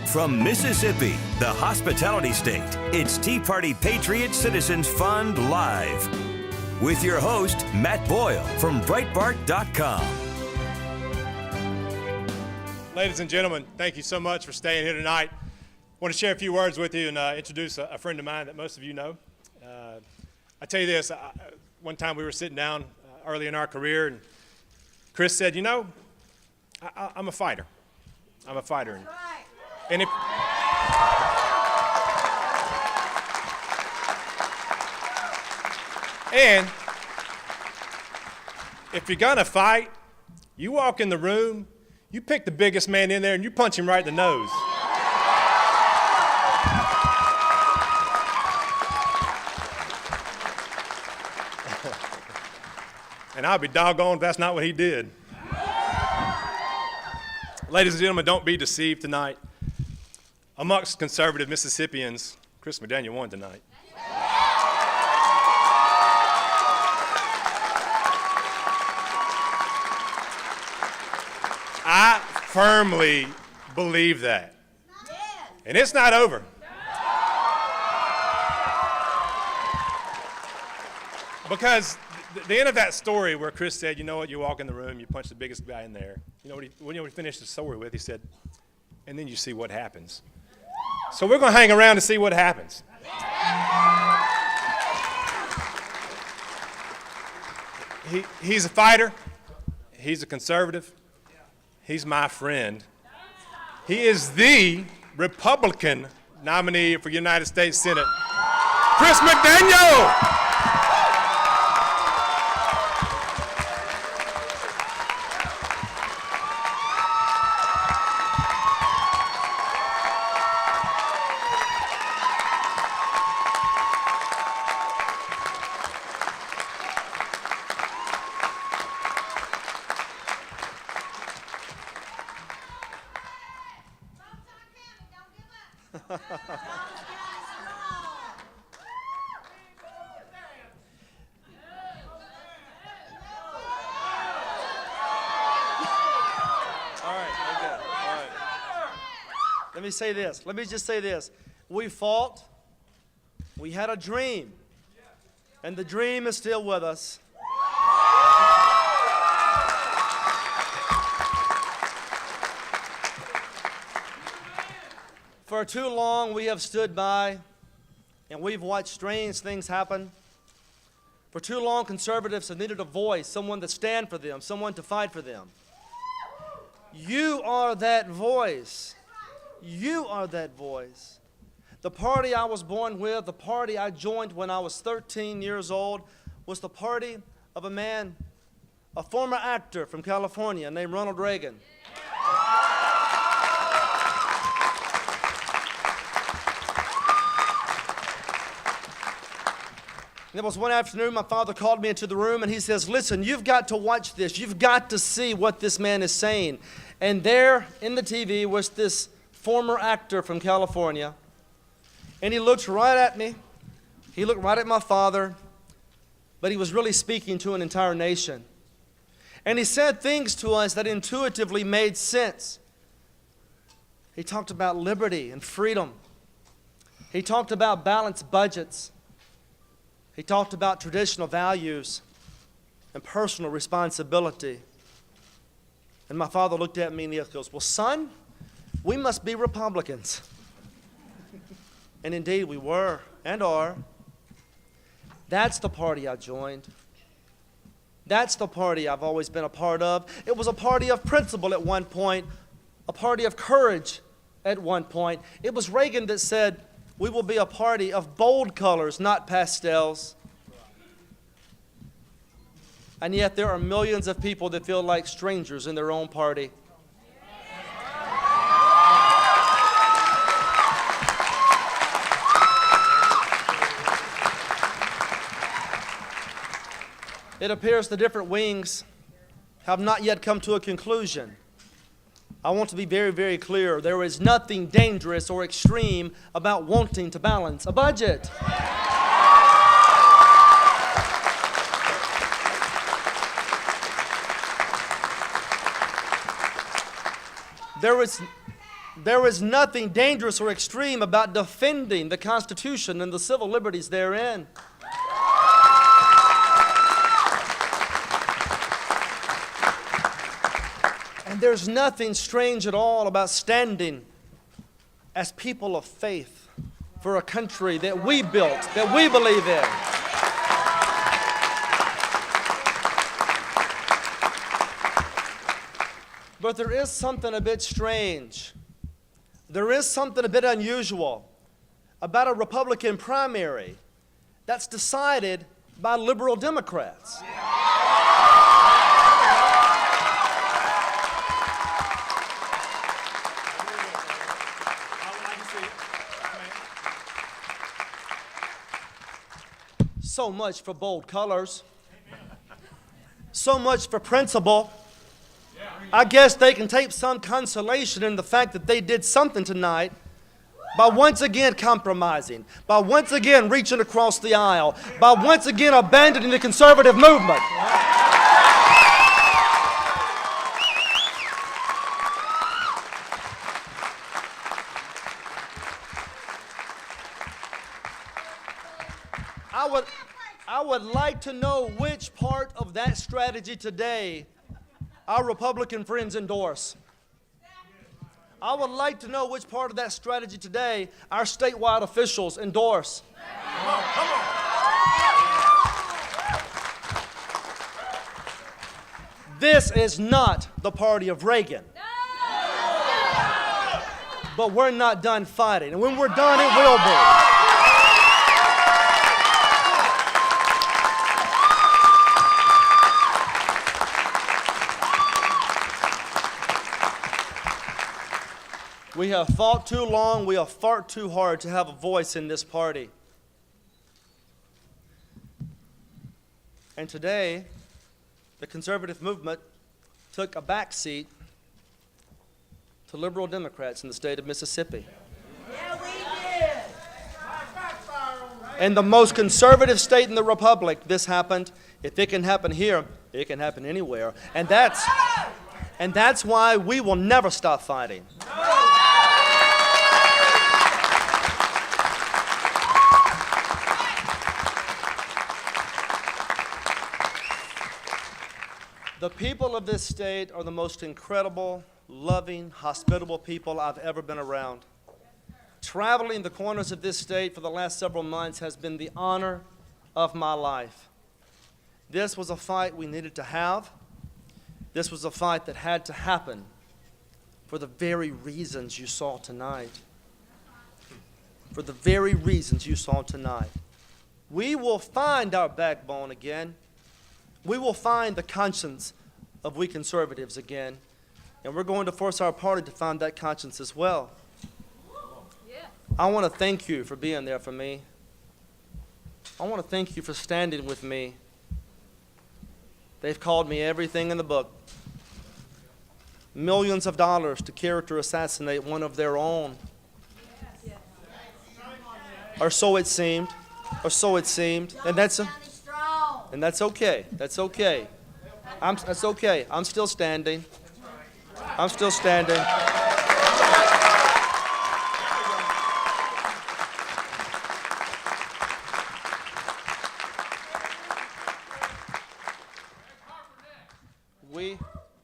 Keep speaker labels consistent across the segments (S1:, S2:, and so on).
S1: From Mississippi, the hospitality state, it's Tea Party Patriots Citizens Fund Live. With your host, Matt Boyle from Breitbart.com.
S2: Ladies and gentlemen, thank you so much for staying here tonight. I want to share a few words with you and introduce a friend of mine that most of you know. I tell you this, one time we were sitting down early in our career, and Chris said, you know, I'm a fighter. I'm a fighter. And if you're gonna fight, you walk in the room, you pick the biggest man in there and you punch him right in the nose. And I'll be doggone if that's not what he did. Ladies and gentlemen, don't be deceived tonight. Amongst conservative Mississippians, Chris McDaniel won tonight. I firmly believe that. And it's not over. Because the end of that story where Chris said, you know what, you walk in the room, you punch the biggest guy in there. You know what he finished the story with? He said, and then you see what happens. So we're going to hang around to see what happens. He's a fighter. He's a conservative. He's my friend. He is the Republican nominee for United States Senate, Chris McDaniel.
S3: Let me just say this. We fought. We had a dream. And the dream is still with us. For too long, we have stood by and we've watched strange things happen. For too long, conservatives have needed a voice, someone to stand for them, someone to fight for them. You are that voice. You are that voice. The party I was born with, the party I joined when I was 13 years old, was the party of a man, a former actor from California named Ronald Reagan. There was one afternoon, my father called me into the room and he says, listen, you've got to watch this. You've got to see what this man is saying. And there in the TV was this former actor from California, and he looked right at me. He looked right at my father, but he was really speaking to an entire nation. And he said things to us that intuitively made sense. He talked about liberty and freedom. He talked about balanced budgets. He talked about traditional values and personal responsibility. And my father looked at me and he goes, well, son, we must be Republicans. And indeed we were and are. That's the party I joined. That's the party I've always been a part of. It was a party of principle at one point, a party of courage at one point. It was Reagan that said, we will be a party of bold colors, not pastels. And yet there are millions of people that feel like strangers in their own party. It appears the different wings have not yet come to a conclusion. I want to be very, very clear. There is nothing dangerous or extreme about wanting to balance a budget. There is nothing dangerous or extreme about defending the Constitution and the civil liberties therein. And there's nothing strange at all about standing as people of faith for a country that we built, that we believe in. But there is something a bit strange. There is something a bit unusual about a Republican primary that's decided by liberal Democrats. So much for bold colors. So much for principle. I guess they can take some consolation in the fact that they did something tonight by once again compromising, by once again reaching across the aisle, by once again abandoning the conservative movement. I would like to know which part of that strategy today our Republican friends endorse. I would like to know which part of that strategy today our statewide officials endorse. Come on. This is not the party of Reagan. But we're not done fighting. And when we're done, it will be. We have fought too long, we have fought too hard to have a voice in this party. And today, the conservative movement took a backseat to liberal Democrats in the state of Mississippi.
S4: Yeah, we did.
S3: In the most conservative state in the republic, this happened. If it can happen here, it can happen anywhere. And that's why we will never stop fighting. The people of this state are the most incredible, loving, hospitable people I've ever been around. Traveling the corners of this state for the last several months has been the honor of my life. This was a fight we needed to have. This was a fight that had to happen for the very reasons you saw tonight. For the very reasons you saw tonight. We will find our backbone again. We will find the conscience of we conservatives again, and we're going to force our party to find that conscience as well. Yeah. I want to thank you for being there for me. I want to thank you for standing with me. They've called me everything in the book. Millions of dollars to character assassinate one of their own. Yes. Or so it seemed. Or so it seemed. And that's okay. That's okay. That's okay. I'm still standing. I'm still standing.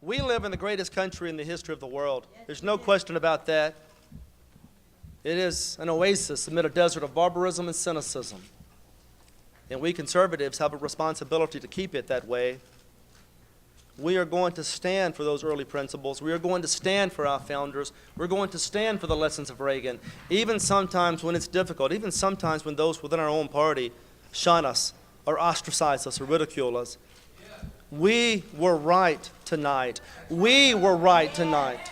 S3: We live in the greatest country in the history of the world. There's no question about that. It is an oasis amid a desert of barbarism and cynicism. And we conservatives have a responsibility to keep it that way. We are going to stand for those early principles. We are going to stand for our founders. We're going to stand for the lessons of Reagan, even sometimes when it's difficult, even sometimes when those within our own party shun us or ostracize us or ridicule us. We were right tonight. We were right tonight.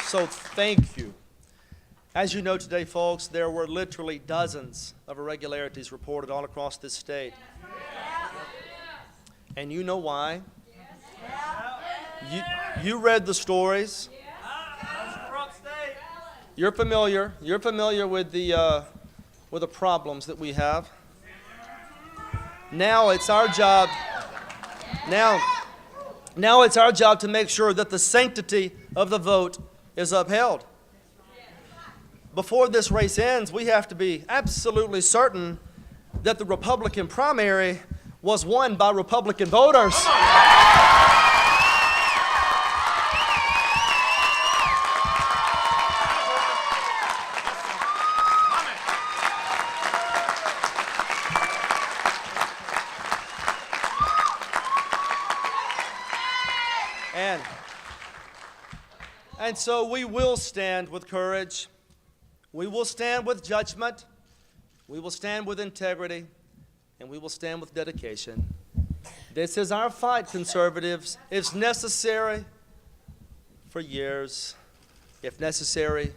S3: So thank you. As you know today, folks, there were literally dozens of irregularities reported all across this state. And you know why. You read the stories. You're familiar with the problems that we have. Now it's our job. Now it's our job to make sure that the sanctity of the vote is upheld. Before this race ends, we have to be absolutely certain that the Republican primary was won by Republican voters. And so we will stand with courage. We will stand with judgment. We will stand with integrity. And we will stand with dedication. This is our fight, conservatives. It's necessary for years, if necessary,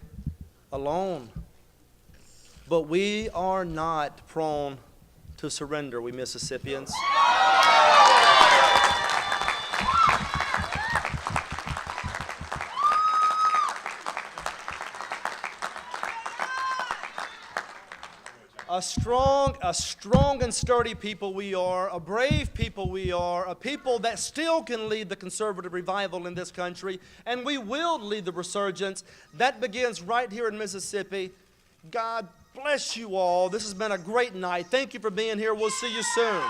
S3: alone. But we are not prone to surrender, we Mississippians. A strong and sturdy people we are, a brave people we are, a people that still can lead the conservative revival in this country, and we will lead the resurgence. That begins right here in Mississippi. God bless you all. This has been a great night. Thank you for being here. We'll see you soon.